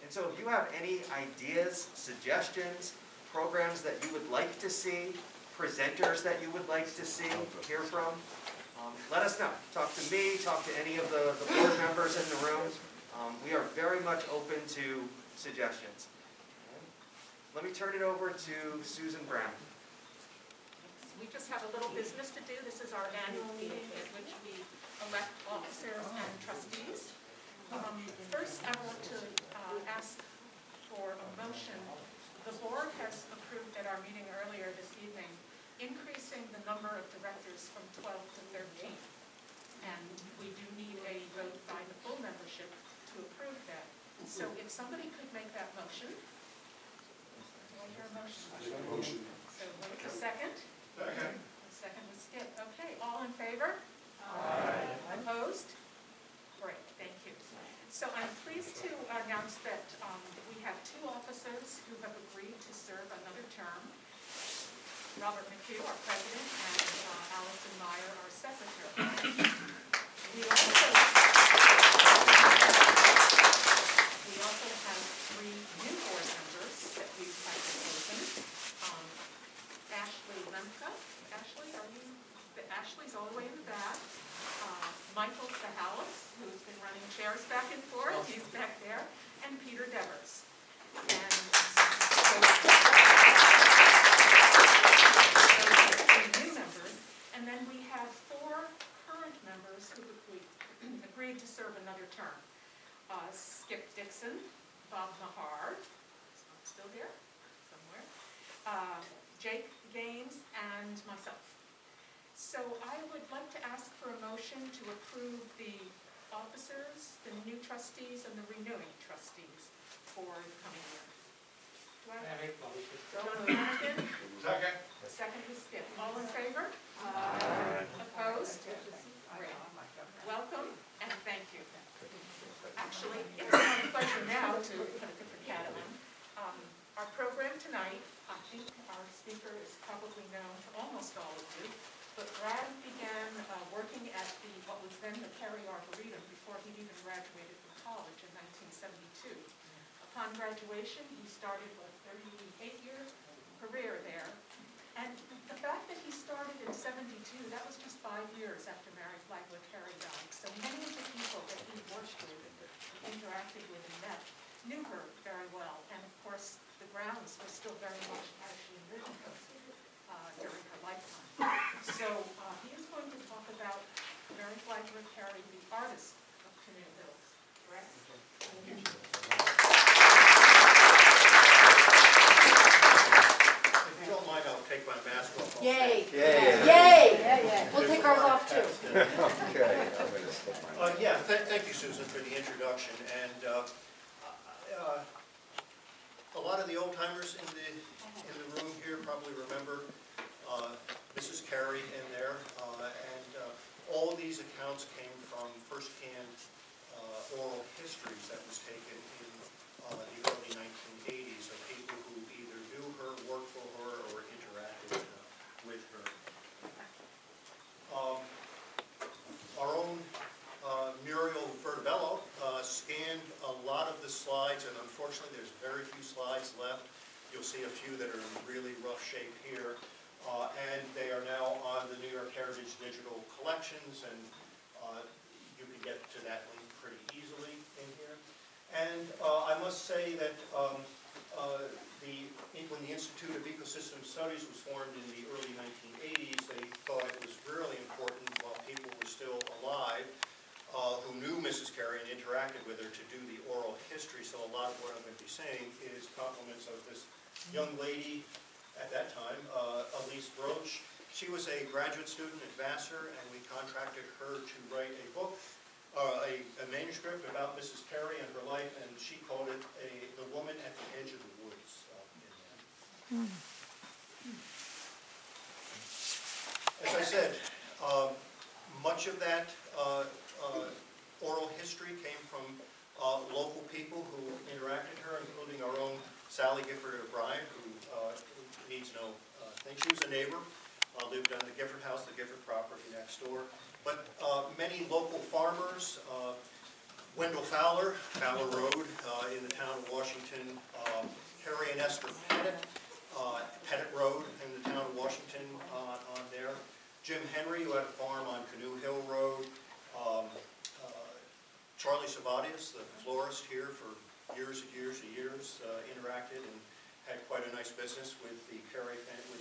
And so if you have any ideas, suggestions, programs that you would like to see, presenters that you would like to see, hear from, let us know. Talk to me, talk to any of the board members in the room. We are very much open to suggestions. Let me turn it over to Susan Brown. We just have a little business to do. This is our annual meeting at which we elect officers and trustees. First, I want to ask for a motion. The board has approved at our meeting earlier this evening increasing the number of directors from 12 to 13. And we do need a vote by the full membership to approve that. So if somebody could make that motion. Do I hear a motion? Motion. So wait a second. Second. A second was Skip. Okay, all in favor? Aye. Opposed? Great, thank you. So I'm pleased to announce that we have two officers who have agreed to serve another term. Robert McHugh, our president, and Allison Meyer, our secretary. We also have three new board members that we've chosen. Ashley Lemka. Ashley, Ashley's all the way in the back. Michael Sahalis, who's been running chairs back and forth, he's back there, and Peter Devers. And new members, and then we have four current members who agreed to serve another term. Skip Dixon, Bob Nahar, is not still here, somewhere, Jake Gaines, and myself. So I would like to ask for a motion to approve the officers, the new trustees, and the renewing trustees for the coming year. Do I have a motion? Second. Second is Skip. All in favor? Aye. Opposed? Great. Welcome and thank you. Actually, it's my pleasure now to put a different hat on. Our program tonight, I think our speaker is probably known to almost all of you, but Brad began working at what was then the Cary Arboretum before he even graduated from college in 1972. Upon graduation, he started a 38-year career there. And the fact that he started in 72, that was just 5 years after Mary Flagler Cary died. So many of the people that he worked with, interacted with, and met, knew her very well. And of course, the grounds were still very much as she envisioned during her lifetime. So he is going to talk about Mary Flagler Cary, the artist of Cannoo Hills. Correct? If you don't mind, I'll take my mask off. Yay! Yay! Yay! We'll take ours off too. Okay, I'm going to stick my... Thank you, Susan, for the introduction. And a lot of the old timers in the room here probably remember Mrs. Cary in there, and all of these accounts came from first-hand oral histories that was taken in the early 1980s of people who either knew her, worked for her, or interacted with her. Our own Muriel Vertebello scanned a lot of the slides, and unfortunately there's very few slides left. You'll see a few that are in really rough shape here. And they are now on the New York Heritage Digital Collections, and you can get to that link pretty easily in here. And I must say that when the Institute of Ecosystem Studies was formed in the early 1980s, they thought it was really important while people were still alive who knew Mrs. Cary and interacted with her to do the oral history. So a lot of what I'm going to be saying is compliments of this young lady at that time, Elise Roach. She was a graduate student at Vassar, and we contracted her to write a book, a manuscript about Mrs. Cary and her life, and she called it The Woman at the Edge of the Woods. As I said, much of that oral history came from local people who interacted with her, including our own Sally Gifford O'Brien, who needs no thing. She was a neighbor, lived on the Gifford house, the Gifford property next door. But many local farmers, Wendell Fowler, Fowler Road in the town of Washington, Washington, Cary and Esther Pettit, Pettit Road in the town of Washington on there. Jim Henry, who had a farm on Cannoo Hill Road. Charlie Savatius, the florist here for years and years and years, interacted and had quite a nice business with the Cary family.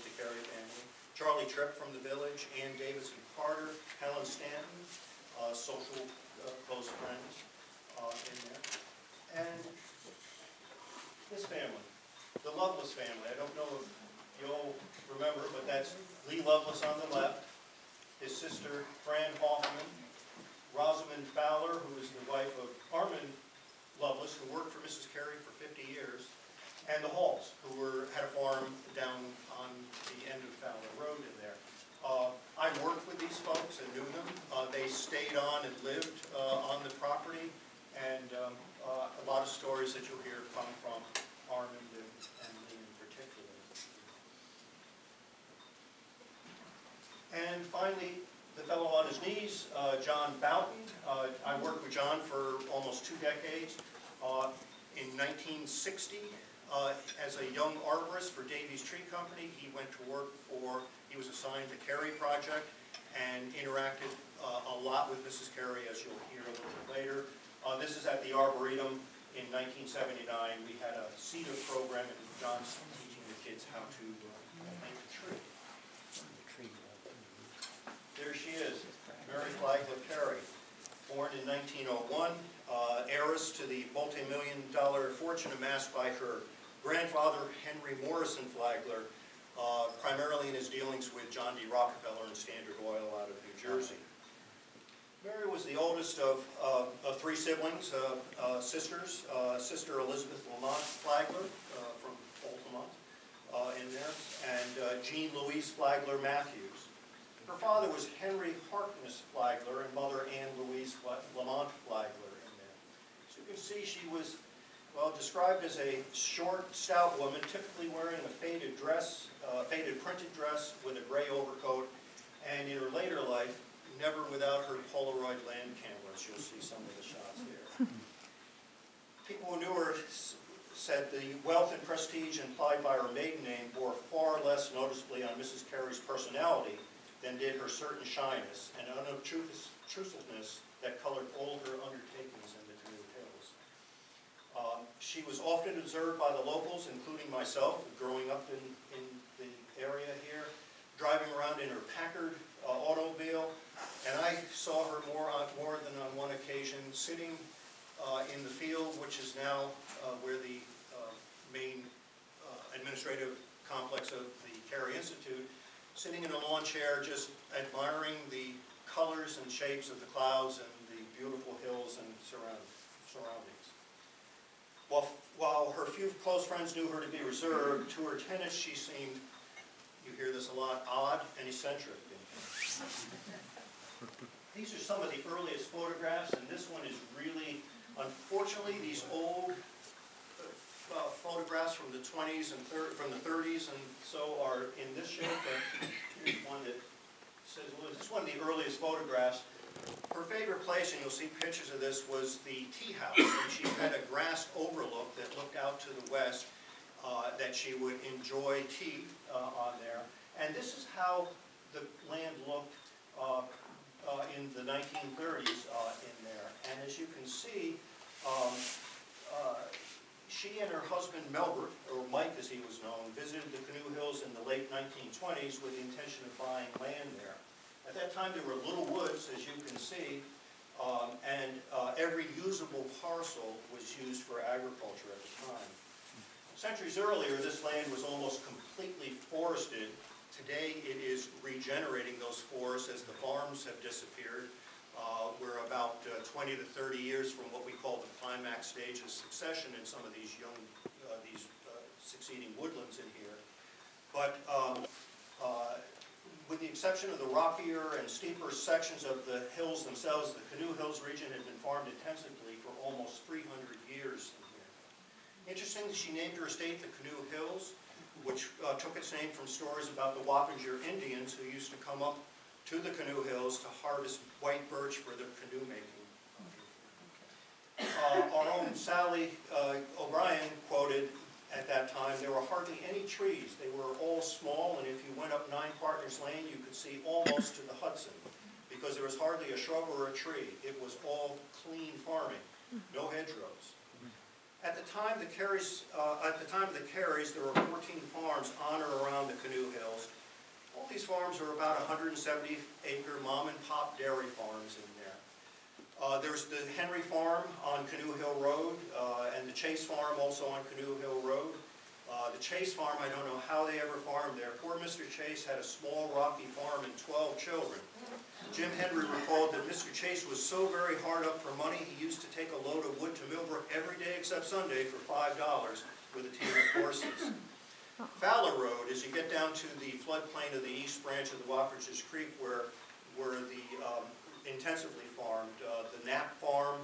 Charlie Tripp from the village, Ann Davidson Carter, Helen Stanton, social close friends in there. And this family, the Lovelace family. I don't know if you'll remember, but that's Lee Lovelace on the left, his sister Fran Hoffman, Rosamond Fowler, who is the wife of Armand Lovelace, who worked for Mrs. Cary for 50 years, and the Halls, who had a farm down on the end of Fowler Road in there. I worked with these folks and knew them. They stayed on and lived on the property, and a lot of stories that you'll hear come from Armand and Lee in particular. And finally, the fellow on his knees, John Boughton. I worked with John for almost 2 decades. In 1960, as a young arborist for Davies Tree Company, he went to work he was assigned the Cary project and interacted a lot with Mrs. Cary, as you'll hear a little bit later. This is at the Arboretum in 1979. We had a cedar program, and John's teaching the kids how to make a tree. There she is, Mary Flagler Cary, born in 1901, heiress to the multi-million-dollar fortune amassed by her grandfather, Henry Morrison Flagler, primarily in his dealings with John D. Rockefeller and Standard Oil out of New Jersey. Mary was the oldest of 3 siblings, sisters, sister Elizabeth Lamont Flagler from Altamont in there, and Jean Louise Flagler Matthews. Her father was Henry Harkness Flagler and mother Anne Louise Lamont Flagler in there. So you can see she was, well, described as a short, stout woman, typically wearing a faded printed dress with a gray overcoat, and in her later life, never without her Polaroid land cameras. You'll see some of the shots here. People who knew her said the wealth and prestige implied by her maiden name bore far less noticeably on Mrs. Cary's personality than did her certain shyness and unobtrusiveness that colored all her undertakings in the Cannoo Hills. She was often observed by the locals, including myself, growing up in the area here, driving around in her Packard automobile, and I saw her more than on one occasion sitting in the field, which is now where the main administrative complex of the Cary Institute, sitting in a lawn chair just admiring the colors and shapes of the clouds and the beautiful hills and surroundings. While her few close friends knew her to be reserved, to her tenants she seemed, you hear this a lot, odd and eccentric. These are some of the earliest photographs, and this one is really, unfortunately, these old photographs from the 20s and from the 30s and so are in this shape. Here's one that says, well, this is one of the earliest photographs. Her favorite place, and you'll see pictures of this, was the tea house. And she had a grass overlook that looked out to the west that she would enjoy tea on there. And this is how the land looked in the 1930s in there. And as you can see, she and her husband Melbert, or Mike as he was known, visited the Cannoo Hills in the late 1920s with the intention of buying land there. At that time there were little woods, as you can see, and every usable parcel was used for agriculture at the time. Centuries earlier, this land was almost completely forested. Today it is regenerating those forests as the farms have disappeared. We're about 20 to 30 years from what we call the climax stage of succession in some of these succeeding woodlands in here. But with the exception of the rockier and steeper sections of the hills themselves, the Cannoo Hills region had been farmed intensively for almost 300 years in here. Interestingly, she named her estate the Cannoo Hills, which took its name from stories about the Wappinger Indians who used to come up to the Cannoo Hills to harvest white birch for their canoe making. Our own Sally O'Brien quoted hardly any trees. They were all small, and if you went up 9 Partners Lane, you could see almost to the Hudson, because there was hardly a shrub or a tree. It was all clean farming, no hedgerows. At the time of the Carys, there were 14 farms on or around the Cannoo Hills. All these farms are about 170-acre mom-and-pop dairy farms in there. There's the Henry Farm on Cannoo Hill Road, and the Chase Farm also on Cannoo Hill Road. The Chase Farm, I don't know how they ever farmed there. Poor Mr. Chase had a small rocky farm and 12 children. Jim Henry recalled that Mr. Chase was so very hard up for money, he used to take a load of wood to Millbrook every day except Sunday for $5 with a team of horses. Flagler Road, as you get down to the floodplain of the east branch of the Wappingers Creek, where the intensively farmed, the Knapp Farm,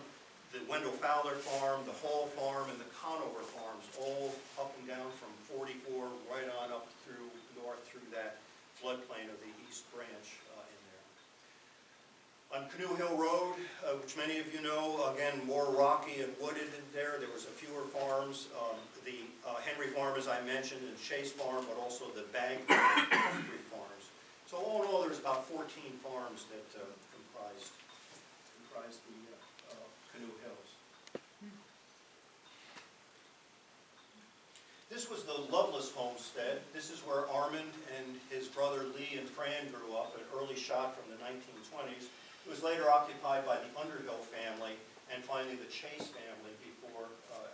the Wendell Fowler Farm, the Hall Farm, and the Conover Farms, all up and down from 44 right on up through north through that floodplain of the east branch in there. On Cannoo Hill Road, which many of you know, again, more rocky and wooded in there. There was a fewer farms. The Henry Farm, as I mentioned, and Chase Farm, but also the Bag farms. So all in all, there's about 14 farms that comprised the Cannoo Hills. This was the Loveless homestead. This is where Armand and his brother Lee and Fran grew up, an early shot from the 1920s. It was later occupied by the Underhill family and finally the Chase family before,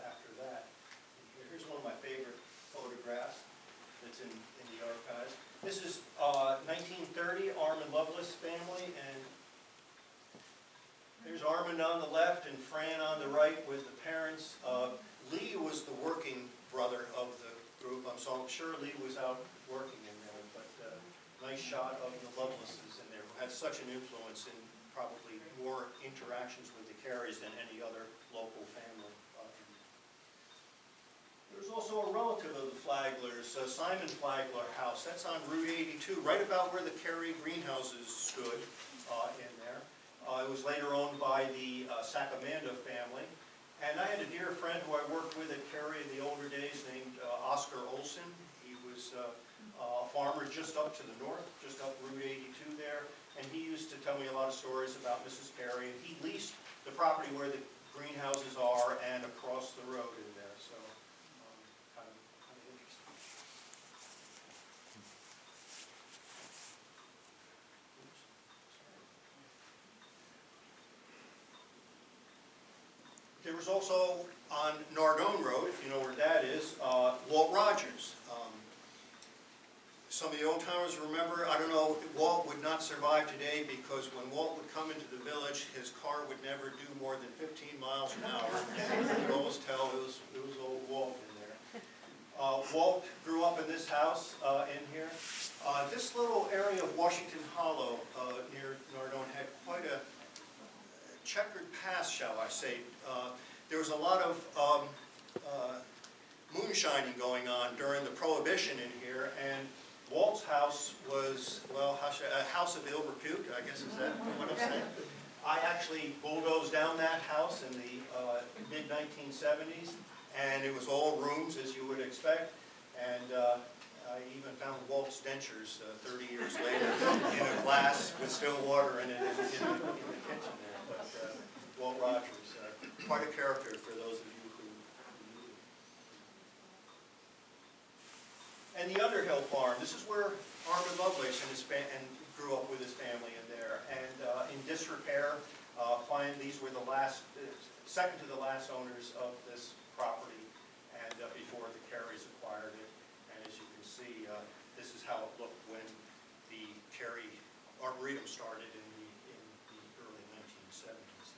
after that. Here's one of my favorite photographs that's in the archives. This is 1930, Armand Loveless family, and there's Armand on the left and Fran on the right with the parents. Lee was the working brother of the group. I'm sure Lee was out working in there, but nice shot of the Lovelaces in there, who had such an influence in probably more interactions with the Carys than any other local family. There's also a relative of the Flaglers, Simon Flagler House. That's on Route 82, right about where the Cary greenhouses stood in there. It was later owned by the Sacamanda family. And I had a dear friend who I worked with at Cary in the older days named Oscar Olson. He was a farmer just up to the north, just up Route 82 there. And he used to tell me a lot of stories about Mrs. Cary. And he leased the property where the greenhouses are and across the road in there. So kind of interesting. There was also on Nardone Road, if you know where that is, Walt Rogers. Some of the old timers remember, I don't know, Walt would not survive today because when Walt would come into the village, his car would never do more than 15 miles an hour. And you could always tell it was old Walt in there. Walt grew up in this house in here. This little area of Washington Hollow near Nardone had quite a checkered past, shall I say. There was a lot of moonshining going on during the Prohibition in here, and Walt's house was, well, a house of ill repute, I guess is that what I'm saying? I actually bulldozed down that house in the mid-1970s, and it was all rooms, as you would expect, and I even found Walt's dentures 30 years later in a glass with still water in it in the kitchen there. But Walt Rogers, quite a character for those of you who knew him. And the Underhill Farm, this is where Armand Lovelace and grew up with his family in there. And in disrepair, these were the second to the last owners of this property, and before the Carys acquired it. And as you can see, this is how it looked when the Cary Arboretum started in the early 1970s.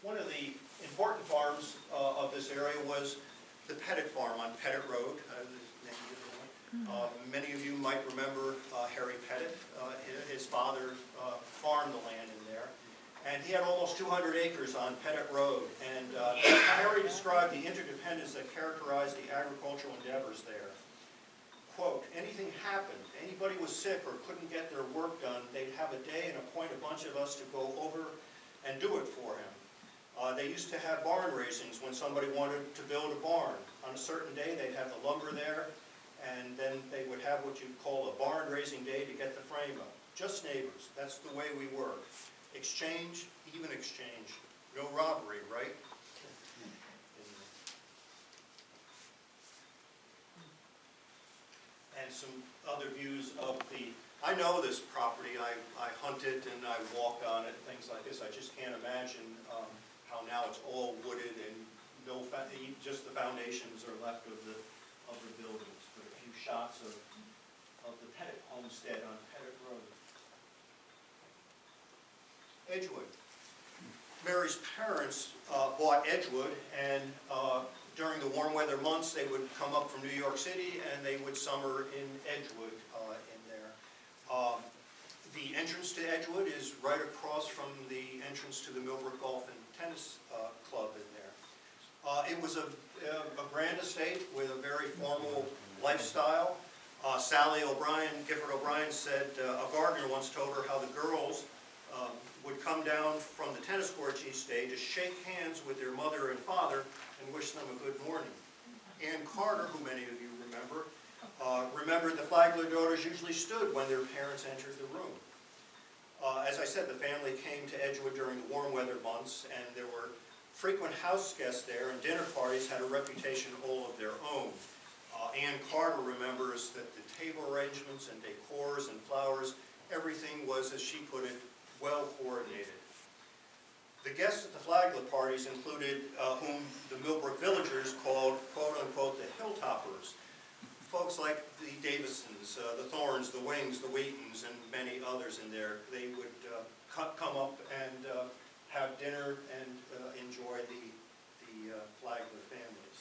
One of the important farms of this area was the Pettit Farm on Pettit Road. Many of you might remember Harry Pettit. His father farmed the land in there. And he had almost 200 acres on Pettit Road. And Harry described the interdependence that characterized the agricultural endeavors there. Quote, anything happened, anybody was sick or couldn't get their work done, they'd have a day and appoint a bunch of us to go over and do it for him. They used to have barn raisings when somebody wanted to build a barn. On a certain day, they'd have the lumber there, and then they would have what you'd call a barn raising day to get the frame up. Just neighbors, that's the way we work. Exchange, even exchange. No robbery, right? And some other views of I know this property, I hunt it and I walk on it, things like this. I just can't imagine how now it's all wooded and just the foundations are left of the buildings. But a few shots of the Pettit homestead on Pettit Road. Edgewood. Mary's parents bought Edgewood, and during the warm weather months, they would come up from New York City and they would summer in Edgewood in there. The entrance to Edgewood is right across from the entrance to the Millbrook Golf and Tennis Club in there. It was a grand estate with a very formal lifestyle. Sally O'Brien, Gifford O'Brien said a gardener once told her how the girls would come down from the tennis courts each day to shake hands with their mother and father and wish them a good morning. Ann Carter, who many of you remembered the Flagler daughters usually stood when their parents entered the room. As I said, the family came to Edgewood during the warm weather months, and there were frequent house guests there, and dinner parties had a reputation all of their own. Ann Carter remembers that the table arrangements and decors and flowers, everything was, as she put it, well coordinated. The guests at the Flagler parties included whom the Millbrook villagers called, quote-unquote, the Hilltoppers. Folks like the Davisons, the Thorns, the Wings, the Wheatons, and many others in there. They would come up and have dinner and enjoy the Flagler families.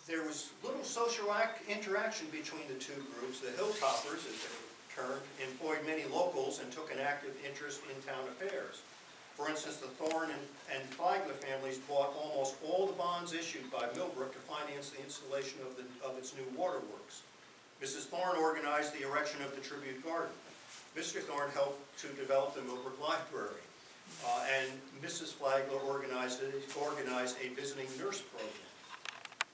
There was little social interaction between the two groups. The Hilltoppers, as they were termed, employed many locals and took an active interest in town affairs. For instance, the Thorn and Flagler families bought almost all the bonds issued by Millbrook to finance the installation of its new waterworks. Mrs. Thorn organized the erection of the tribute garden. Mr. Thorn helped to develop the Millbrook Library. And Mrs. Flagler organized a visiting nurse program.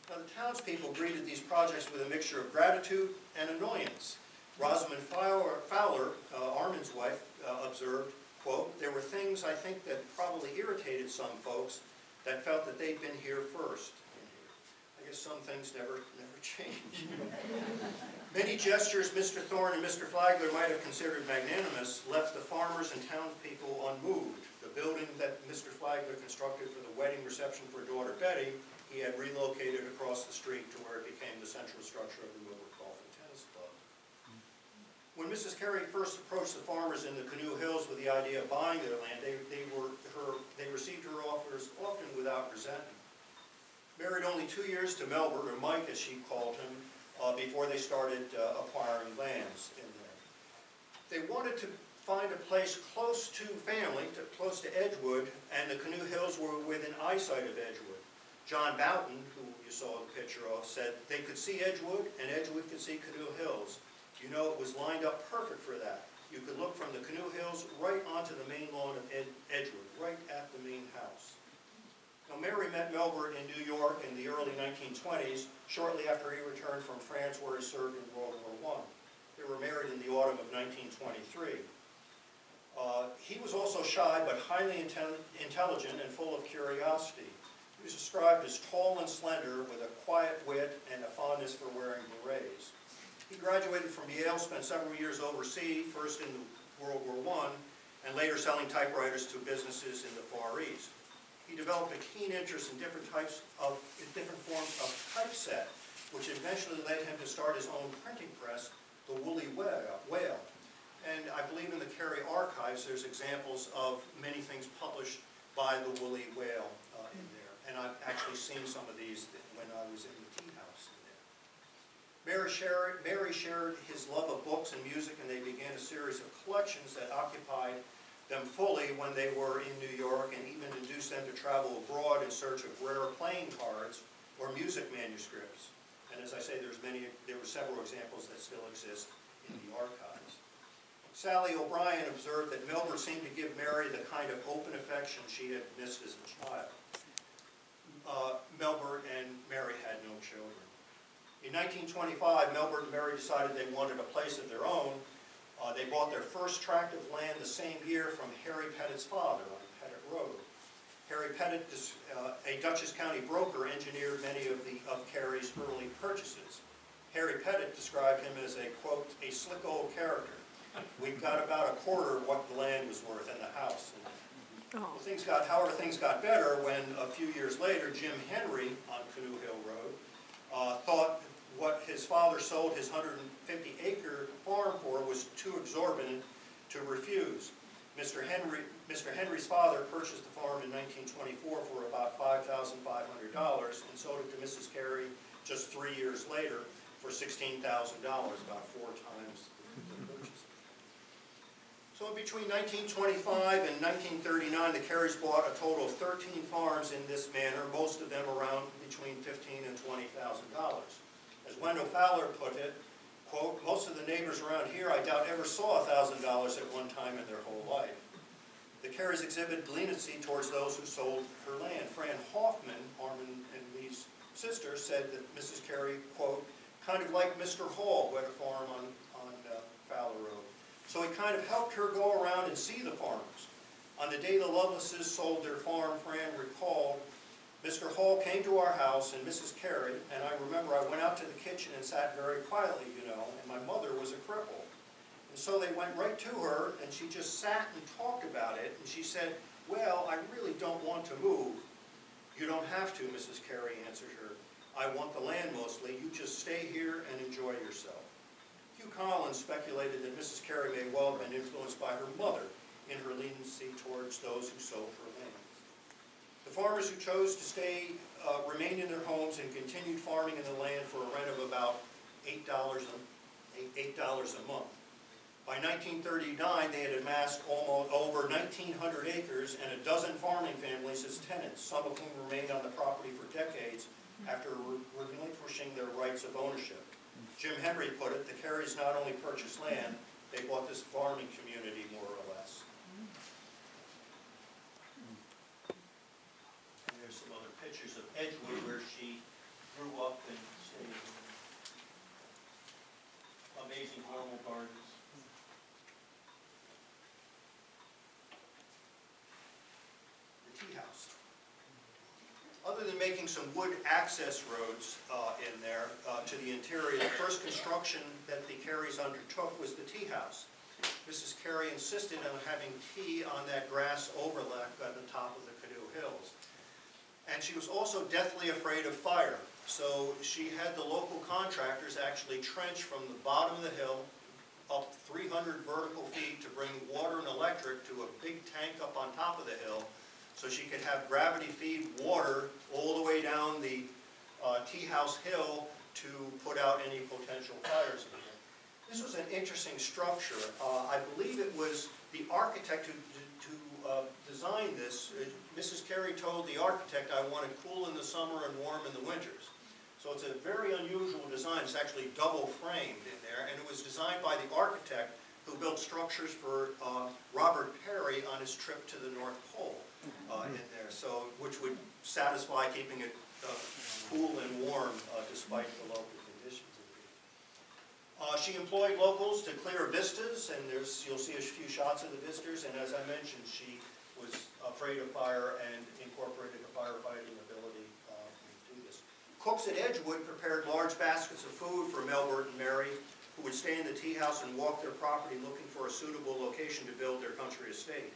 Now, the townspeople greeted these projects with a mixture of gratitude and annoyance. Rosamond Fowler, Armin's wife, observed, quote, "There were things, I think, that probably irritated some folks that felt that they'd been here first." I guess some things never change. Many gestures Mr. Thorne and Mr. Flagler might have considered magnanimous left the farmers and townspeople unmoved. The building that Mr. Flagler constructed for the wedding reception for daughter Betty, he had relocated across the street to where it became the central structure of the Millbrook Golf and Tennis Club. When Mrs. Cary first approached the farmers in the Cannoo Hills with the idea of buying their land, they received her offers often without resentment. Married only 2 years to Melbourne, or Mike as she called him, before they started acquiring lands in there. They wanted to find a place close to family, close to Edgewood, and the Cannoo Hills were within eyesight of Edgewood. John Boughton, who you saw the picture of, said they could see Edgewood and Edgewood could see Cannoo Hills. You know, it was lined up perfect for that. You could look from the Cannoo Hills right onto the main lawn of Edgewood, right at the main house. Now, Mary met Melbourne in New York in the early 1920s, shortly after he returned from France where he served in World War I. They were married in the autumn of 1923. He was also shy but highly intelligent and full of curiosity. He was described as tall and slender with a quiet wit and a fondness for wearing berets. He graduated from Yale, spent several years overseas, first in World War I, and later selling typewriters to businesses in the Far East. He developed a keen interest in different forms of typeset, which eventually led him to start his own printing press, the Woolly Whale. And I believe in the Cary archives, there's examples of many things published by the Woolly Whale in there. And I've actually seen some of these when I was in the tea house in there. Mary shared his love of books and music, and they began a series of collections that occupied them fully when they were in New York, and even induced them to travel abroad in search of rare playing cards or music manuscripts. And as I say, there were several examples that still exist in the archives. Sally O'Brien observed that Melbourne seemed to give Mary the kind of open affection she had missed as a child. Melbourne and Mary had no children. In 1925, Melbourne and Mary decided they wanted a place of their own. They bought their first tract of land the same year from Harry Pettit's father on Pettit Road. Harry Pettit, a Dutchess County broker, engineered many of Cary's early purchases. Harry Pettit described him as a, quote, a slick old character. We got about a quarter of what the land was worth in the house. However, things got better when a few years later, Jim Henry on Cannoo Hill Road thought what his father sold his 150-acre farm for was too exorbitant to refuse. Mr. Henry's father purchased the farm in 1924 for about $5,500 and sold it to Mrs. Cary just 3 years later for $16,000, about 4 times the purchase. So between 1925 and 1939, the Carys bought a total of 13 farms in this manner, most of them around between $15,000 and $20,000. As Wendell Fowler put it, quote, most of the neighbors around here I doubt ever saw $1,000 at one time in their whole life. The Carys exhibit leniency towards those who sold her land. Fran Hoffman, Harmon and Lee's sister, said that Mrs. Cary, quote, kind of like Mr. Hall, who had a farm on Fowler Road. So he kind of helped her go around and see the farmers. On the day the Lovelaces sold their farm, Fran recalled, Mr. Hall came to our house and Mrs. Cary, and I remember I went out to the kitchen and sat very quietly, and my mother was a cripple. And so they went right to her, and she just sat and talked about it, and she said, well, I really don't want to move. You don't have to, Mrs. Cary answered her. I want the land mostly. You just stay here and enjoy yourself. Hugh Collins speculated that Mrs. Cary may well have been influenced by her mother in her leniency towards those who sold her land. The farmers who chose to stay remained in their homes and continued farming in the land for a rent of about $8 a month. By 1939, they had amassed almost over 1,900 acres and a dozen farming families as tenants, some of whom remained on the property for decades after relinquishing their rights of ownership. Jim Henry put it, the Carys not only purchased land, they bought this farming community more or less. And there's some other pictures of Edgewood where she grew up and stayed. Amazing normal gardens. The tea house. Other than making some wood access roads in there to the interior, the first construction that the Carys undertook was the tea house. Mrs. Cary insisted on having tea on that grass overlook at the top of the Cannoo Hills. And she was also deathly afraid of fire. So she had the local contractors actually trench from the bottom of the hill up 300 vertical feet to bring water and electric to a big tank up on top of the hill, so she could have gravity feed water all the way down the tea house hill to put out any potential fires in here. This was an interesting structure. I believe it was the architect who designed this. Mrs. Cary told the architect, I want it cool in the summer and warm in the winters. So it's a very unusual design. It's actually double framed in there, and it was designed by the architect who built structures for Robert Peary on his trip to the North Pole. In there, so which would satisfy keeping it cool and warm despite the local conditions. She employed locals to clear vistas, and you'll see a few shots of the vistas. And as I mentioned, she was afraid of fire and incorporated a firefighting ability to do this. Cooks at Edgewood prepared large baskets of food for Melbourne and Mary, who would stay in the tea house and walk their property looking for a suitable location to build their country estate.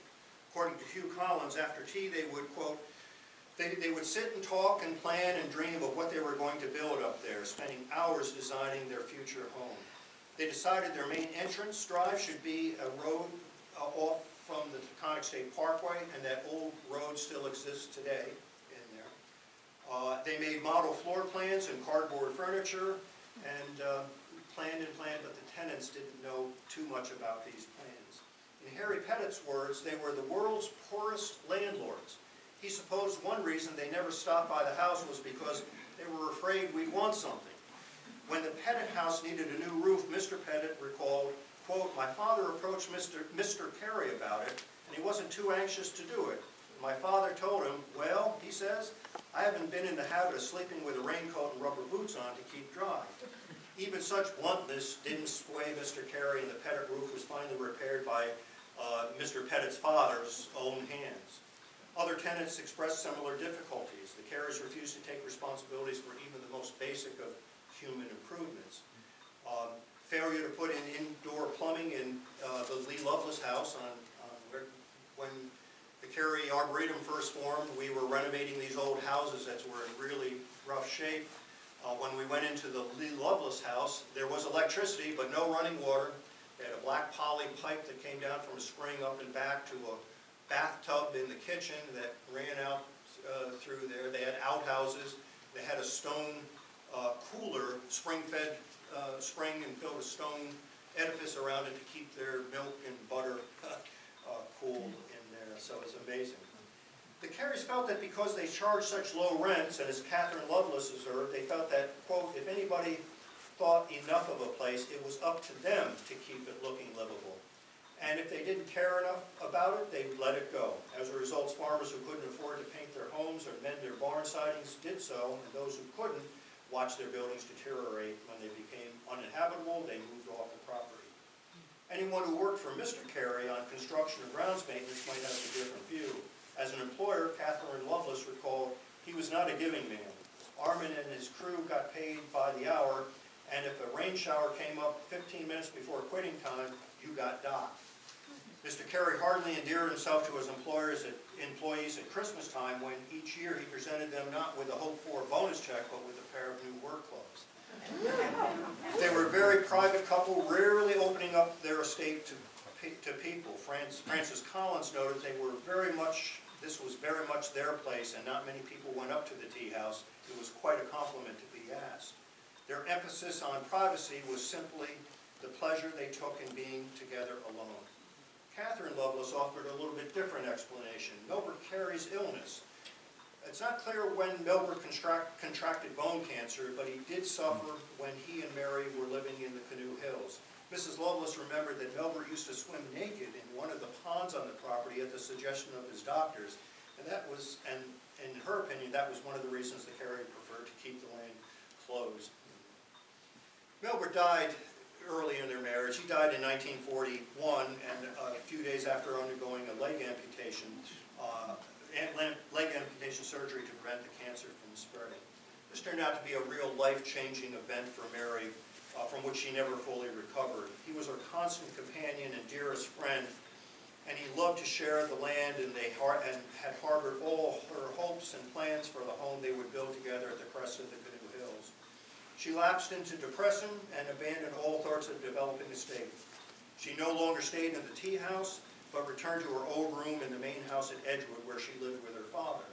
According to Hugh Collins, after tea they would, quote, they would sit and talk and plan and dream of what they were going to build up there, spending hours designing their future home. They decided their main entrance drive should be a road off from the Taconic State Parkway, and that old road still exists today in there. They made model floor plans and cardboard furniture, and planned, but the tenants didn't know too much about these plans. In Harry Pettit's words, they were the world's poorest landlords. He supposed one reason they never stopped by the house was because they were afraid we'd want something. When the Pettit house needed a new roof, Mr. Pettit recalled, quote, "My father approached Mr. Cary about it, and he wasn't too anxious to do it. My father told him, well, he says, I haven't been in the habit of sleeping with a raincoat and rubber boots on to keep dry." Even such bluntness didn't sway Mr. Cary, and the Pettit roof was finally repaired by Mr. Pettit's father's own hands. Other tenants expressed similar difficulties. The Carys refused to take responsibilities for even the most basic of human improvements. Failure to put in indoor plumbing in the Lee Lovelace house when the Cary Arboretum first formed. We were renovating these old houses that were in really rough shape. When we went into the Lee Lovelace house, there was electricity but no running water. They had a black poly pipe that came down from a spring up and back to a bathtub in the kitchen that ran out through there. They had outhouses. They had a stone cooler, spring-fed spring, and built a stone edifice around it to keep their milk and butter cooled in there. So it's amazing. The Carys felt that because they charged such low rents, and as Catherine Lovelace observed, they felt that, quote, if anybody thought enough of a place, it was up to them to keep it looking livable. And if they didn't care enough about it, they would let it go. As a result, farmers who couldn't afford to paint their homes or mend their barn sidings did so, and those who couldn't watched their buildings deteriorate. When they became uninhabitable, they moved off the property. Anyone who worked for Mr. Cary on construction or grounds maintenance might have a different view. As an employer, Catherine Lovelace recalled, he was not a giving man. Armin and his crew got paid by the hour, and if a rain shower came up 15 minutes before quitting time, you got docked. Mr. Cary hardly endeared himself to his employees at Christmas time, when each year he presented them not with a hoped-for bonus check, but with a pair of new work clothes. They were a very private couple, rarely opening up their estate to people. Francis Collins noted this was very much their place, and not many people went up to the tea house. It was quite a compliment to be asked. Their emphasis on privacy was simply the pleasure they took in being together alone. Catherine Lovelace offered a little bit different explanation. Melbert Cary's illness. It's not clear when Melbert contracted bone cancer, but he did suffer when he and Mary were living in the Cannoo Hills. Mrs. Lovelace remembered that Melbert used to swim naked in one of the ponds on the property at the suggestion of his doctors, and in her opinion, that was one of the reasons the Cary preferred to keep the land closed. Melbert died early in their marriage. He died in 1941, and a few days after undergoing a leg amputation surgery to prevent the cancer from spreading. This turned out to be a real life-changing event for Mary, from which she never fully recovered. He was her constant companion and dearest friend, and he loved to share the land, and had harbored all her hopes and plans for the home they would build together at the crest of the Cannoo Hills. She lapsed into depression and abandoned all thoughts of developing a estate. She no longer stayed in the tea house, but returned to her old room in the main house at Edgewood, where she lived with her father.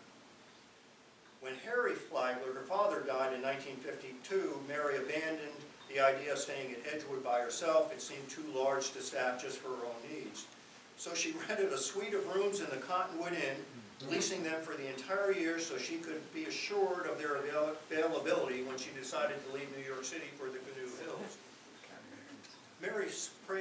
When Harry Flagler, her father, died in 1952, Mary abandoned the idea of staying at Edgewood by herself. It seemed too large to staff just for her own needs. So she rented a suite of rooms in the Cottonwood Inn, leasing them for the entire year so she could be assured of their availability when she decided to leave New York City for the Cannoo Hills. Mary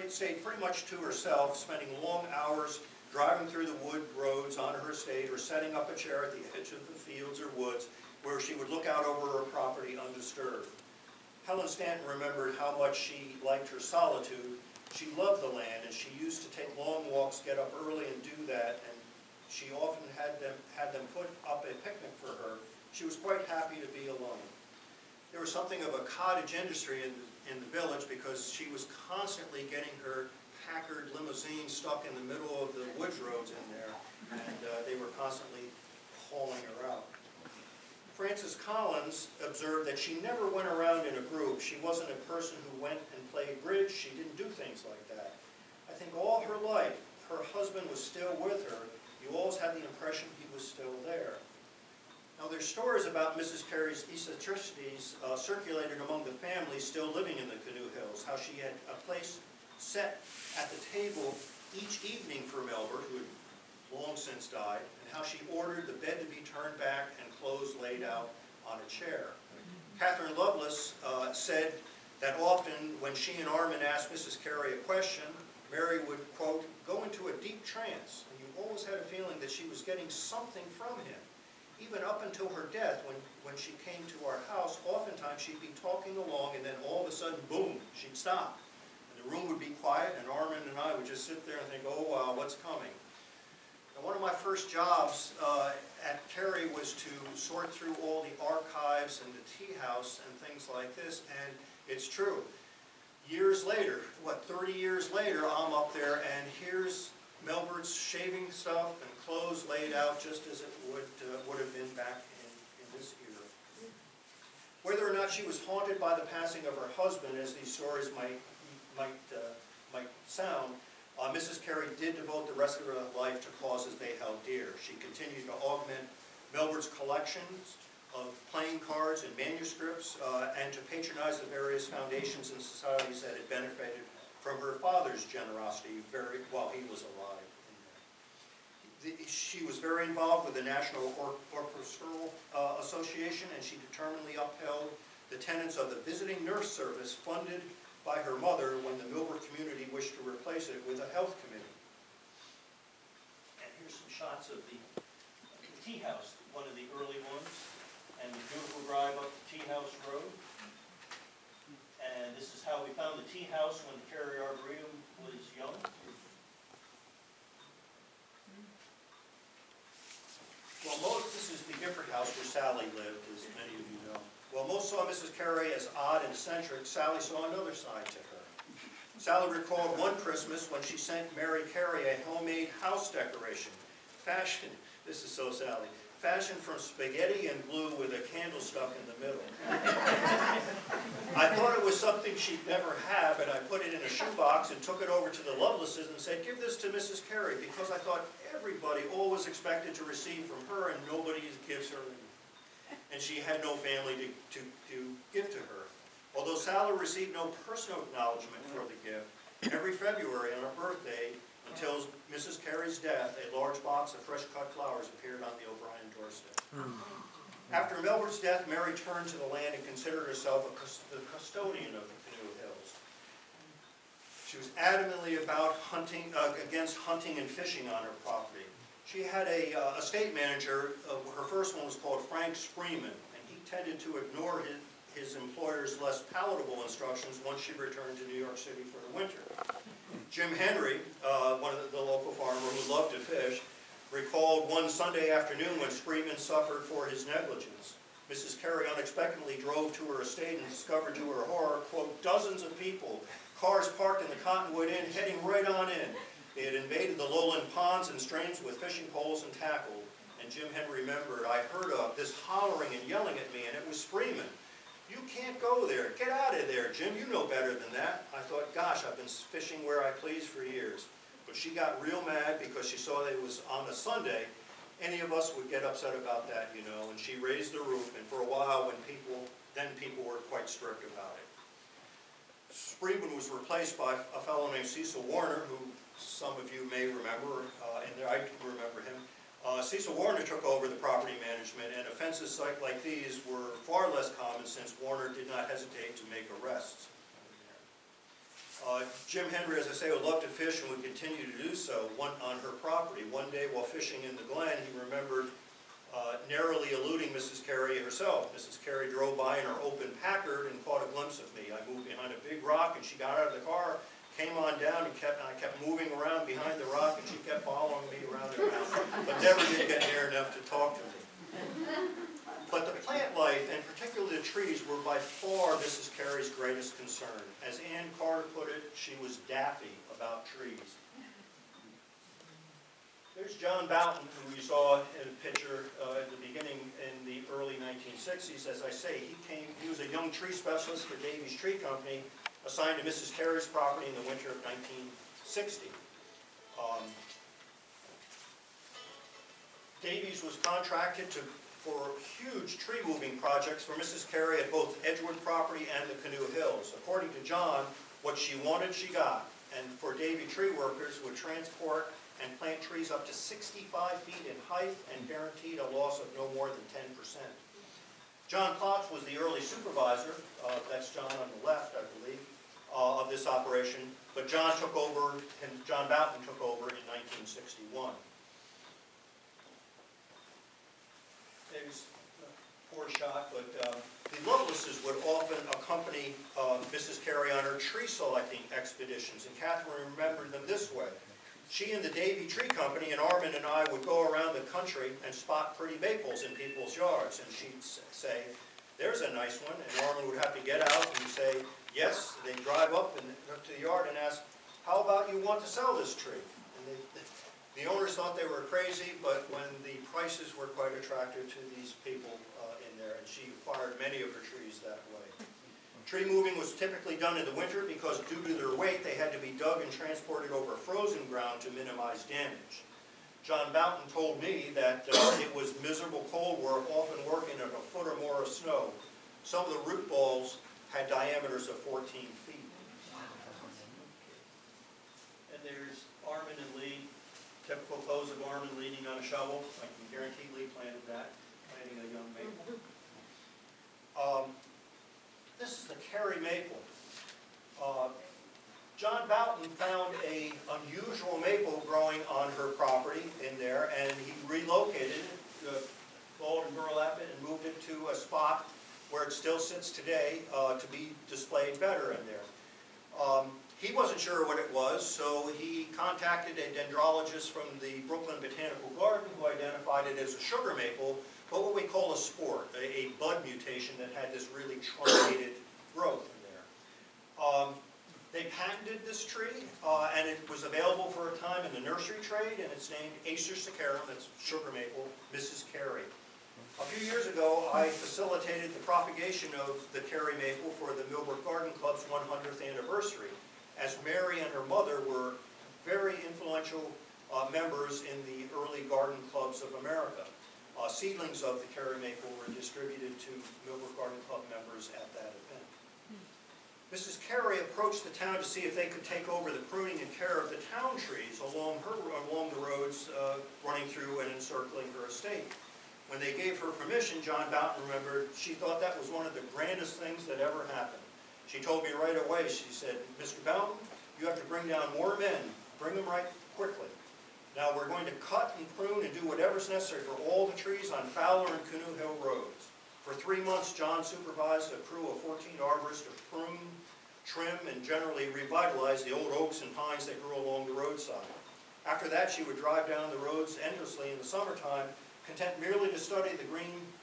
stayed pretty much to herself, spending long hours driving through the wood roads on her estate, or setting up a chair at the edge of the fields or woods where she would look out over her property undisturbed. Helen Stanton remembered how much she liked her solitude. She loved the land, and she used to take long walks, get up early and do that, and she often had them put up a picnic for her. She was quite happy to be alone. There was something of a cottage industry in the village, because she was constantly getting her Packard limousine stuck in the middle of the woods roads in there, and they were constantly hauling her out. Francis Collins observed that she never went around in a group. She wasn't a person who went and played bridge. She didn't do things like that. I think all her life, her husband was still with her. You always had the impression he was still there. Now, there's stories about Mrs. Cary's eccentricities circulated among the family still living in the Cannoo Hills, how she had a place set at the table each evening for Melbert, who had long since died, and how she ordered the bed to be turned back and clothes laid out on a chair. Catherine Lovelace said that often when she and Armin asked Mrs. Cary a question, Mary would, quote, go into a deep trance, and you always had a feeling that she was getting something from him. Even up until her death, when she came to our house, oftentimes she'd be talking along, and then all of a sudden, boom, she'd stop. And the room would be quiet, and Armin and I would just sit there and think, oh, wow, what's coming? And one of my first jobs at Cary was to sort through all the archives and the tea house and things like this, and it's true. Years later, 30 years later, I'm up there, and here's Melbert's shaving stuff and clothes laid out just as it would have been back in this era. Whether or not she was haunted by the passing of her husband, as these stories might sound, Mrs. Cary did devote the rest of her life to causes they held dear. She continued to augment Melbert's collections of playing cards and manuscripts, and to patronize the various foundations and societies that had benefited from her father's generosity while he was alive. She was very involved with the National Orchestral Association, and she determinedly upheld the tenets of the visiting nurse service funded by her mother when the Millbrook community wished to replace it with a health committee. And here's some shots of the tea house, one of the early ones, and the beautiful drive up the Tea House Road. And this is how we found the tea house when the Cary Arboretum was young. Well, this is the Gifford house where Sally lived, as many of you know. While most saw Mrs. Cary as odd and eccentric, Sally saw another side to her. Sally recalled one Christmas when she sent Mary Cary a homemade house decoration, fashioned, this is so Sally, fashioned from spaghetti and glue with a candle stuck in the middle. I thought it was something she'd never have, and I put it in a shoebox and took it over to the Lovelaces and said, give this to Mrs. Cary, because I thought everybody always expected to receive from her and nobody gives her. And she had no family to give to her. Although Sally received no personal acknowledgement for the gift, every February on her birthday, until Mrs. Cary's death, a large box of fresh cut flowers appeared on the O'Brien doorstep. After Melbert's death, Mary turned to the land and considered herself the custodian of the Cannoo Hills. She was adamantly about against hunting and fishing on her property. She had a estate manager, her first one was called Frank Spreeman, and he tended to ignore his employer's less palatable instructions once she returned to New York City for the winter. Jim Henry, one of the local farmer who loved to fish, recalled one Sunday afternoon when Spreeman suffered for his negligence. Mrs. Cary unexpectedly drove to her estate and discovered to her horror, quote, dozens of people, cars parked in the Cottonwood Inn, heading right on in. They had invaded the lowland ponds and streams with fishing poles and tackle. And Jim Henry remembered, I heard of this hollering and yelling at me, and it was Spreeman. You can't go there. Get out of there, Jim. You know better than that. I thought, gosh, I've been fishing where I please for years. But she got real mad because she saw that it was on a Sunday. Any of us would get upset about that, you know, and she raised the roof, and for a while people were quite strict about it. Spreeman was replaced by a fellow named Cecil Warner, who some of you may remember, and I remember him. Cecil Warner took over the property management, and offenses like these were far less common since Warner did not hesitate to make arrests. Jim Henry, as I say, would love to fish and would continue to do so on her property. One day while fishing in the Glen, he remembered narrowly eluding Mrs. Cary herself. Mrs. Cary drove by in her open Packard and caught a glimpse of me. I moved behind a big rock, and she got out of the car, came on down, and I kept moving around behind the rock, and she kept following me around and around, but never did get near enough to talk to me. But the plant life, and particularly the trees, were by far Mrs. Cary's greatest concern. As Ann Carter put it, she was daffy about trees. There's John Boughton, who you saw in a picture at the beginning in the early 1960s. As I say, he was a young tree specialist for Davies Tree Company, assigned to Mrs. Cary's property in the winter of 1960. Davies was contracted for huge tree moving projects for Mrs. Cary at both Edgewood property and the Cannoo Hills. According to John, what she wanted, she got. And for Davy tree workers would transport and plant trees up to 65 feet in height and guaranteed a loss of no more than 10%. John Potts was the early supervisor, that's John on the left, I believe, of this operation, but John Boughton took over in 1961. There's a poor shot, but the Lovelaces would often accompany Mrs. Cary on her tree selecting expeditions, and Catherine remembered them this way. She and the Davy Tree Company and Armin and I would go around the country and spot pretty maples in people's yards, and she'd say, "There's a nice one," and Armin would have to get out and say, "Yes." They'd drive up to the yard and ask, "How about you want to sell this tree?" And the owners thought they were crazy, but when the prices were quite attractive to these people in there, and she acquired many of her trees that way. Tree moving was typically done in the winter because due to their weight, they had to be dug and transported over frozen ground to minimize damage. John Boughton told me that it was miserable cold work, often working in a foot or more of snow. Some of the root balls had diameters of 14 feet. And there's Armin and Lee, typical pose of Armin leaning on a shovel. I can guarantee Lee planted that, planting a young maple. This is the Cary maple. John Boughton found an unusual maple growing on her property in there, and he relocated it, balled and burlap it, and moved it to a spot where it still sits today to be displayed better in there. He wasn't sure what it was, so he contacted a dendrologist from the Brooklyn Botanical Garden who identified it as a sugar maple, but what we call a sport, a bud mutation that had this really truncated growth in there. They patented this tree, and it was available for a time in the nursery trade, and it's named Acer saccharum, that's sugar maple, Mrs. Cary. A few years ago, I facilitated the propagation of the Cary maple for the Millbrook Garden Club's 100th anniversary, as Mary and her mother were very influential members in the early garden clubs of America. Seedlings of the Cary maple were distributed to Millbrook Garden Club members at that event. Mrs. Cary approached the town to see if they could take over the pruning and care of the town trees along the roads running through and encircling her estate. When they gave her permission, John Boughton remembered she thought that was one of the grandest things that ever happened. She told me right away, she said, "Mr. Boughton, you have to bring down more men. Bring them right quickly. Now we're going to cut and prune and do whatever's necessary for all the trees on Fowler and Cannoo Hill roads." For 3 months, John supervised a crew of 14 arborists to prune, trim, and generally revitalize the old oaks and pines that grew along the roadside. After that, she would drive down the roads endlessly in the summertime, content merely to study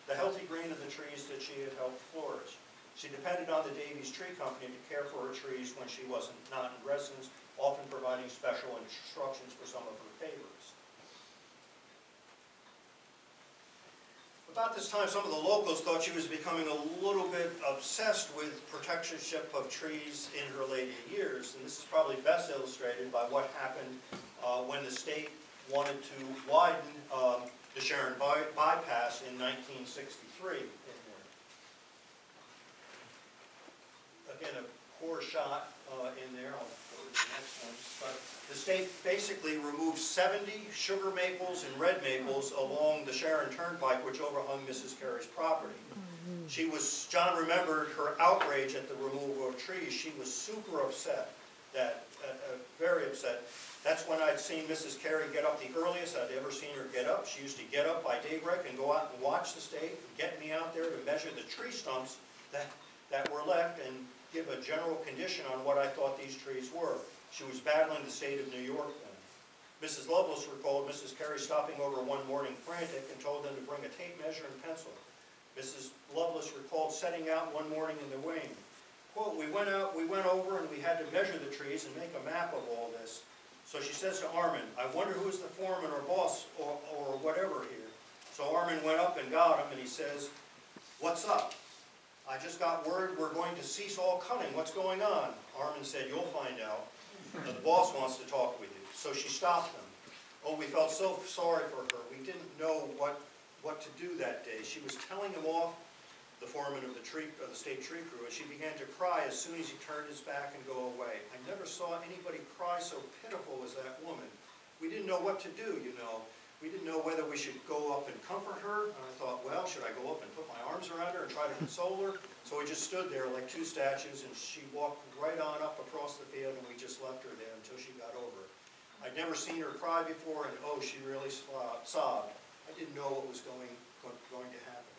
the healthy green of the trees that she had helped flourish. She depended on the Davies Tree Company to care for her trees when she wasn't not in residence, often providing special instructions for some of her favorites. About this time, some of the locals thought she was becoming a little bit obsessed with protectorship of trees in her later years, and this is probably best illustrated by what happened when the state wanted to widen the Sharon bypass in 1963. Again, a poor shot in there. I'll go to the next one. But the state basically removed 70 sugar maples and red maples along the Sharon Turnpike, which overhung Mrs. Cary's property. John remembered her outrage at the removal of trees. She was super upset, very upset. That's when I'd seen Mrs. Cary get up the earliest I'd ever seen her get up. She used to get up by daybreak and go out and watch the state, and get me out there to measure the tree stumps that were left and give a general condition on what I thought these trees were. She was battling the state of New York then. Mrs. Lovelace recalled Mrs. Cary stopping over one morning frantic and told them to bring a tape measure and pencil. Mrs. Lovelace recalled setting out one morning in the rain. Quote, we went over and we had to measure the trees and make a map of all this. So she says to Armin, "I wonder who's the foreman or boss or whatever here." So Armin went up and got him, and he says, "What's up? I just got word we're going to cease all cutting. What's going on?" Armin said, "You'll find out. The boss wants to talk with you." So she stopped him. Oh, we felt so sorry for her. We didn't know what to do that day. She was telling him off, the foreman of the state tree crew, and she began to cry as soon as he turned his back and go away. I never saw anybody cry so pitiful as that woman. We didn't know what to do, you know. We didn't know whether we should go up and comfort her, and I thought, well, should I go up and put my arms around her and try to console her? So we just stood there like two statues, and she walked right on up across the field, and we just left her there until she got over it. I'd never seen her cry before, and oh, she really sobbed. I didn't know what was going to happen.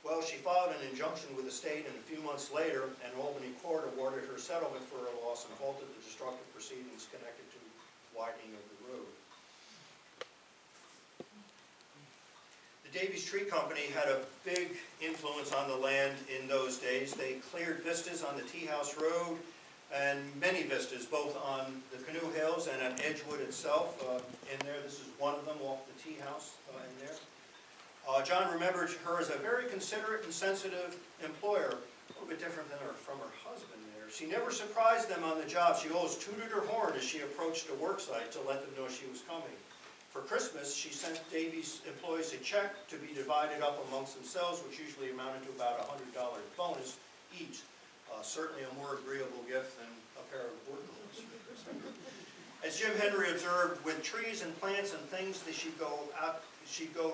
Well, she filed an injunction with the state, and a few months later, an Albany court awarded her settlement for her loss and halted the destructive proceedings connected to widening of the road. The Davies Tree Company had a big influence on the land in those days. They cleared vistas on the Tea House Road and many vistas, both on the Cannoo Hills and at Edgewood itself. In there, this is one of them off the Tea House in there. John remembered her as a very considerate and sensitive employer, a little bit different than from her husband there. She never surprised them on the job. She always tooted her horn as she approached a work site to let them know she was coming. For Christmas, she sent Davies employees a check to be divided up amongst themselves, which usually amounted to about a $100 bonus each. Certainly a more agreeable gift than a pair of work clothes. As Jim Henry observed, with trees and plants and things, she'd go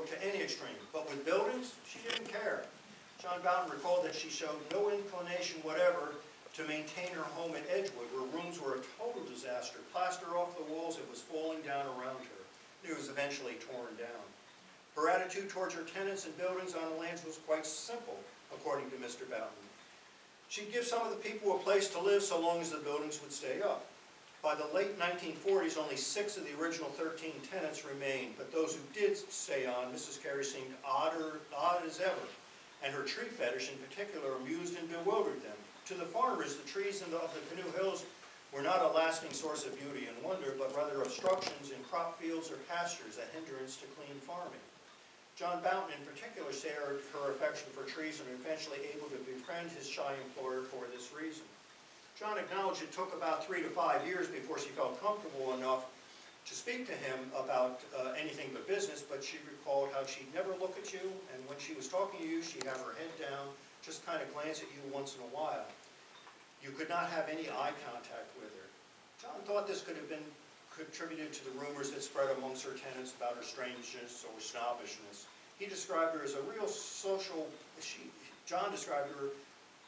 to any extreme. But with buildings, she didn't care. John Boughton recalled that she showed no inclination whatever to maintain her home at Edgewood, where rooms were a total disaster. Plaster off the walls, it was falling down around her. It was eventually torn down. Her attitude towards her tenants and buildings on the lands was quite simple, according to Mr. Boughton. She'd give some of the people a place to live so long as the buildings would stay up. By the late 1940s, only 6 of the original 13 tenants remained, but those who did stay on, Mrs. Cary seemed odd as ever, and her tree fetish in particular amused and bewildered them. To the farmers, the trees of the Cannoo Hills were not a lasting source of beauty and wonder, but rather obstructions in crop fields or pastures, a hindrance to clean farming. John Boughton in particular shared her affection for trees and eventually able to befriend his shy employer for this reason. John acknowledged it took about 3 to 5 years before she felt comfortable enough to speak to him about anything but business, but she recalled how she'd never look at you, and when she was talking to you, she'd have her head down, just kind of glance at you once in a while. You could not have any eye contact with her. John thought this could have been contributed to the rumors that spread amongst her tenants about her strangeness or snobbishness. He described her as a real social, John described her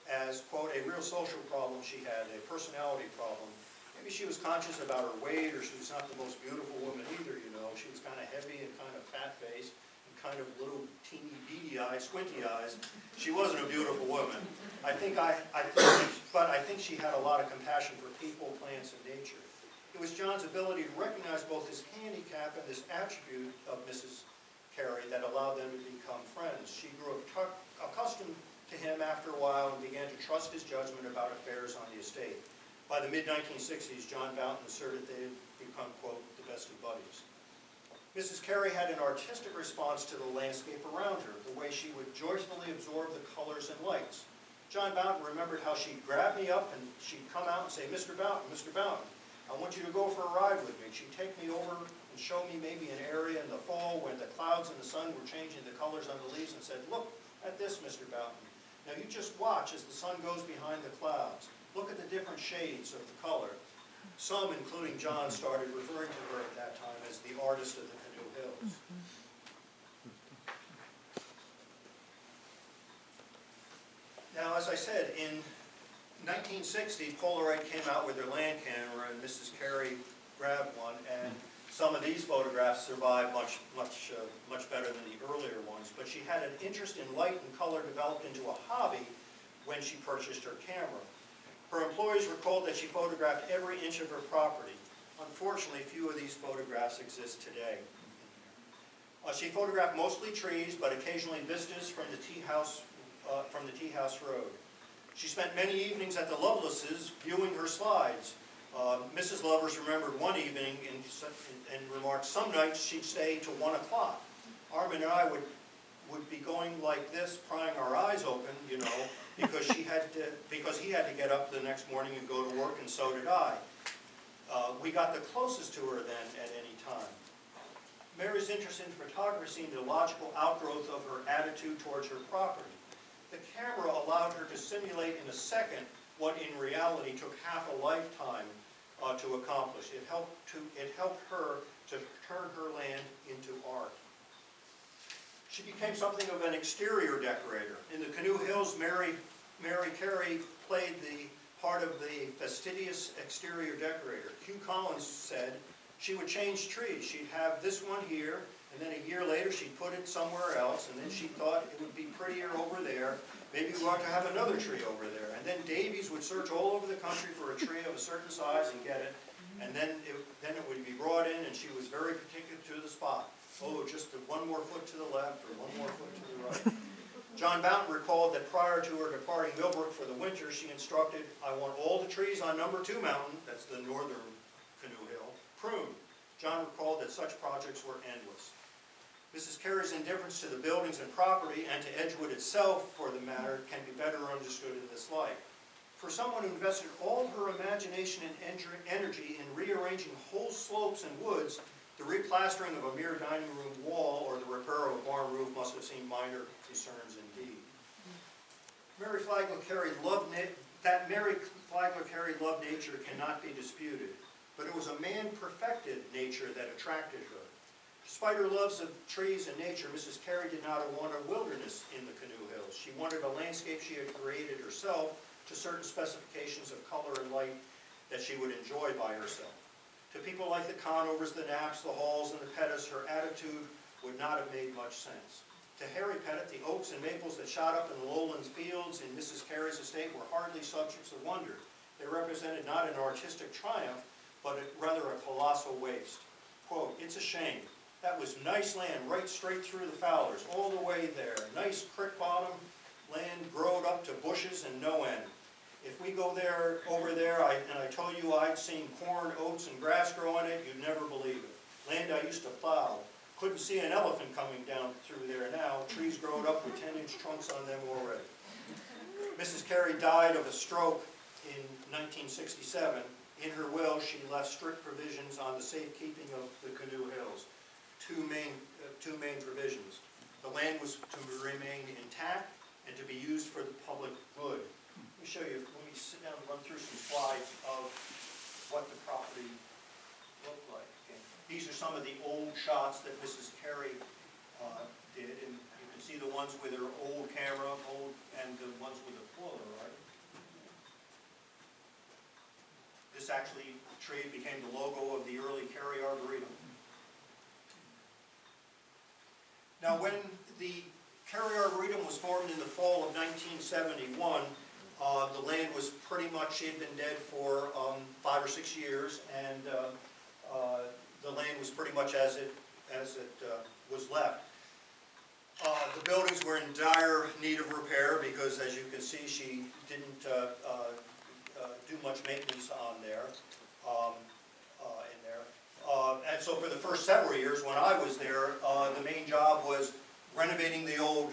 as, quote, a real social problem she had, a personality problem. Maybe she was conscious about her weight, or she was not the most beautiful woman either, you know. She was kind of heavy and kind of fat-faced and kind of little teeny beady eyes, squinty eyes. She wasn't a beautiful woman. I think she had a lot of compassion for people, plants, and nature. It was John's ability to recognize both his handicap and this attribute of Mrs. Cary that allowed them to become friends. She grew accustomed to him after a while and began to trust his judgment about affairs on the estate. By the mid-1960s, John Boughton asserted they had become, quote, the best of buddies. Mrs. Cary had an artistic response to the landscape around her, the way she would joyfully absorb the colors and lights. John Boughton remembered how she'd grab me up and she'd come out and say, Mr. Boughton, I want you to go for a ride with me. She'd take me over and show me maybe an area in the fall when the clouds and the sun were changing the colors on the leaves and said, look at this, Mr. Boughton. Now you just watch as the sun goes behind the clouds. Look at the different shades of the color. Some, including John, started referring to her at that time as the artist of the Cannoo Hills. Now, as I said, in 1960, Polaroid came out with their land camera, and Mrs. Cary grabbed one, and some of these photographs survived much better than the earlier ones. But she had an interest in light and color developed into a hobby when she purchased her camera. Her employees recalled that she photographed every inch of her property. Unfortunately, few of these photographs exist today. She photographed mostly trees, but occasionally vistas from the Tea House Road. She spent many evenings at the Lovelaces viewing her slides. Mrs. Lovers remembered one evening and remarked, some nights she'd stay till 1 o'clock. Armin and I would be going like this, prying our eyes open, you know, because he had to get up the next morning and go to work, and so did I. We got the closest to her then at any time. Mary's interest in photography seemed a logical outgrowth of her attitude towards her property. The camera allowed her to simulate in a second what in reality took half a lifetime to accomplish. It helped her to turn her land into art. She became something of an exterior decorator. In the Cannoo Hills, Mary Cary played the part of the fastidious exterior decorator. Hugh Collins said she would change trees. She'd have this one here, and then a year later she'd put it somewhere else, and then she thought it would be prettier over there. Maybe we ought to have another tree over there. And then Davies would search all over the country for a tree of a certain size and get it, and then it would be brought in, and she was very particular to the spot. Oh, just one more foot to the left or one more foot to the right. John Boughton recalled that prior to her departing Millbrook for the winter, she instructed, "I want all the trees on number 2 mountain," that's the northern Cannoo Hill, "pruned." John recalled that such projects were endless. Mrs. Cary's indifference to the buildings and property, and to Edgewood itself, for the matter, can be better understood in this light. For someone who invested all her imagination and energy in rearranging whole slopes and woods, the replastering of a mere dining room wall or the repair of a barn roof must have seemed minor concerns indeed. Mary Flagler Cary loved nature cannot be disputed, but it was a man-perfected nature that attracted her. Despite her loves of trees and nature, Mrs. Cary did not want a wilderness in the Cannoo Hills. She wanted a landscape she had created herself to certain specifications of color and light that she would enjoy by herself. To people like the Conovers, the Knapps, the Halls, and the Pettits, her attitude would not have made much sense. To Harry Pettit, the oaks and maples that shot up in the lowlands fields in Mrs. Cary's estate were hardly subjects of wonder. They represented not an artistic triumph, but rather a colossal waste. Quote, "It's a shame. That was nice land right straight through the Fowlers, all the way there. Nice creek bottom land growed up to bushes and no end. If we go over there, and I told you I'd seen corn, oats, and grass grow in it, you'd never believe it. Land I used to plow. Couldn't see an elephant coming down through there now. Trees growing up with 10-inch trunks on them already." Mrs. Cary died of a stroke in 1967. In her will, she left strict provisions on the safekeeping of the Cannoo Hills. Two main provisions. The land was to remain intact and to be used for the public good. Let me show you, let me sit down and run through some slides of what the property looked like. Okay. These are some of the old shots that Mrs. Cary did, and you can see the ones with her old camera, and the ones with the fuller, right? This tree became the logo of the early Cary Arboretum. Now, when the Cary Arboretum was formed in the fall of 1971, the land was pretty much, it had been dead for 5 or 6 years, and the land was pretty much as it was left. The buildings were in dire need of repair because, as you can see, she didn't do much maintenance on there. And so for the first several years when I was there, the main job was renovating the old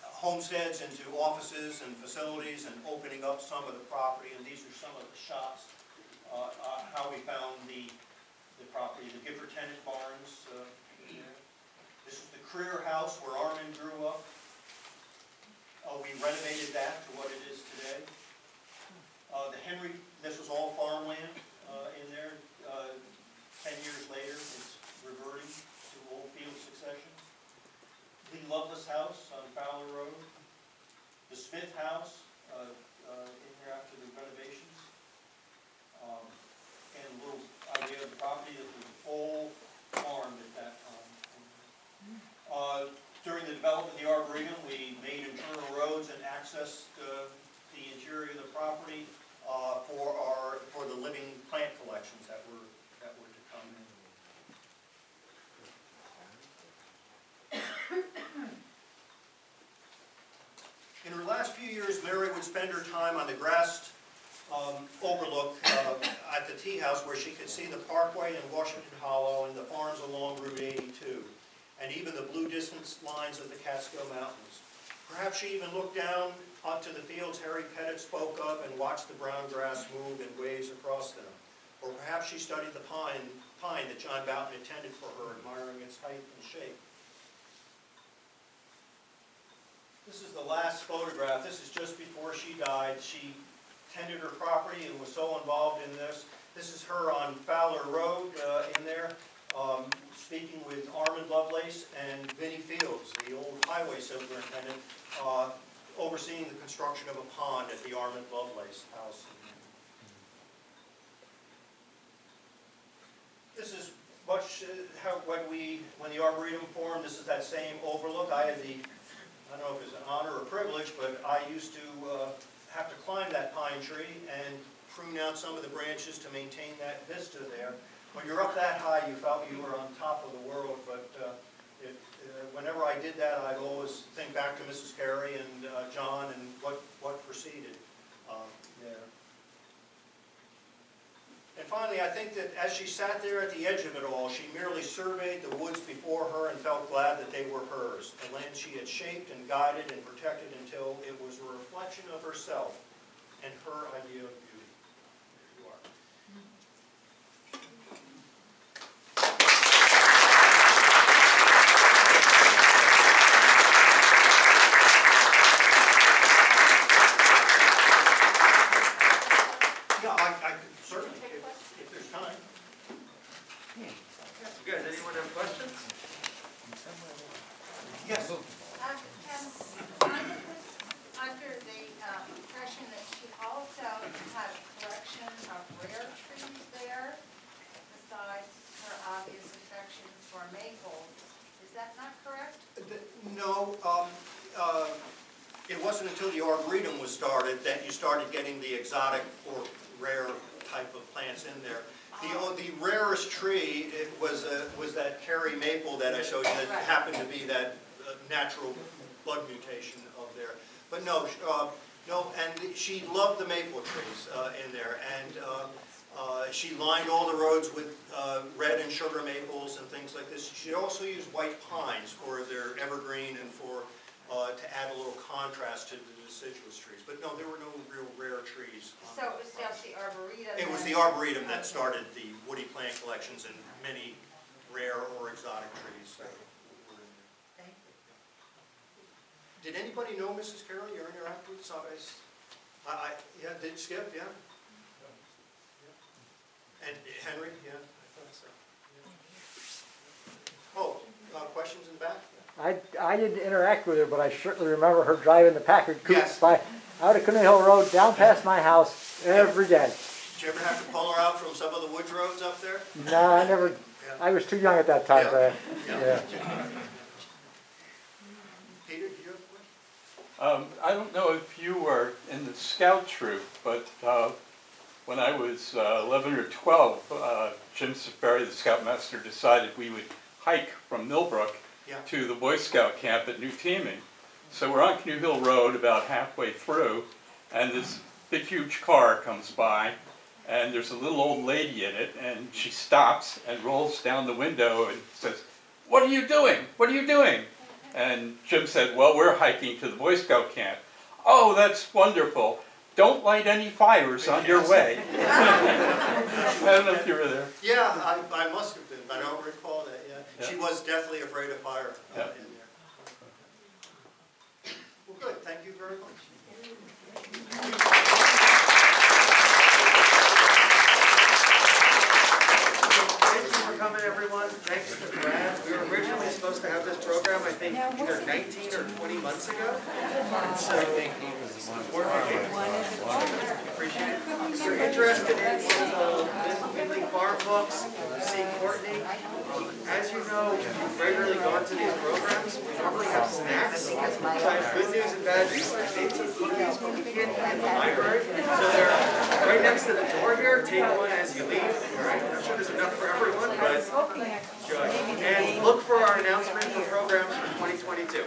homesteads into offices and facilities and opening up some of the property. And these are some of the shots, how we found the property. The Gifford-Tennant barns. This is the Creer house where Armand grew up. We renovated that to what it is today. This was all farmland in there. 10 years later, it's reverting to old field succession. The Loveless house on Fowler Road. The Smith house in there after the renovations. And a little idea of the property that was all farmed at that time. During the development of the Arboretum, we made internal roads and accessed the interior of the property for the living plant collections that were to come in. In her last few years, Mary would spend her time on the grassed overlook at the tea house where she could see the Parkway and Washington Hollow and the farms along Route 82, and even the blue distance lines of the Catskill Mountains. Perhaps she even looked down onto the fields Harry Pettit spoke of and watched the brown grass move in waves across them. Or perhaps she studied the pine that John Boughton intended for her, admiring its height and shape. This is the last photograph. This is just before she died. She tended her property and was so involved in this. This is her on Fowler Road in there, speaking with Armand Lovelace and Vinnie Fields, the old highway superintendent, overseeing the construction of a pond at the Armand Lovelace house. This is much how when the Arboretum formed, this is that same overlook. I had the, I don't know if it's an honor or privilege, but I used to have to climb that pine tree and prune out some of the branches to maintain that vista there. When you're up that high, you felt you were on top of the world, but whenever I did that, I'd always think back to Mrs. Cary and John and what proceeded there. And finally, I think that as she sat there at the edge of it all, she merely surveyed the woods before her and felt glad that they were hers, the land she had shaped and guided and protected until it was a reflection of herself and her idea of beauty. There you are. Yeah, I could certainly, if there's time. You guys, anyone have questions? Yes. I'm under the impression that she also had a collection of rare trees there, besides her obvious affection for maples. Is that not correct? No, it wasn't until the Arboretum was started that you started getting the exotic or rare type of plants in there. The rarest tree was that Cary maple that I showed you that happened to be that natural bud mutation of there. But no, and she loved the maple trees in there, and she lined all the roads with red and sugar maples and things like this. She also used white pines for their evergreen and for to add a little contrast to the deciduous trees. But no, there were no real rare trees. So it was just the Arboretum? It was the Arboretum that started the woody plant collections, and many rare or exotic trees were in there. Thank you. Did anybody know Mrs. Cary or interact with? Yeah, did Skip? Yeah. And Henry? Yeah, I thought so. Yeah. Oh, questions in the back? I didn't interact with her, but I certainly remember her driving the Packard coupe Yes. out of Cannoo Hill Road, down past my house every day. Did you ever have to pull her out from some of the woods roads up there? No, I never. Yeah. I was too young at that time. Yeah. Yeah. Peter, do you have a question? I don't know if you were in the scout troop, but when I was 11 or 12, Jim Safari, the scoutmaster, decided we would hike from Millbrook to the Boy Scout camp at New Teaming. So we're on Cannoo Hill Road about halfway through, and this big huge car comes by, and there's a little old lady in it, and she stops and rolls down the window and says, "What are you doing? What are you doing?" And Jim said, "Well, we're hiking to the Boy Scout camp." "Oh, that's wonderful. Don't light any fires on your way." I don't know if you were there. Yeah, I must have been. I don't recall that. Yeah, she was definitely afraid of fire in there. Well, good. Thank you very much. Thank you for coming, everyone. Thanks to Brad. We were originally supposed to have this program, I think, either 19 or 20 months ago. And so, appreciate it. If you're interested in one of the weekly farm books, see Courtney. As you know, you've regularly gone to these programs. We normally have snacks. So I have good news and bad news. I made some cookies, but we can't eat in the library. So they're right next to the door here. Take one as you leave. All right. I'm sure there's enough for everyone, but enjoy. And look for our announcement for programs for 2022.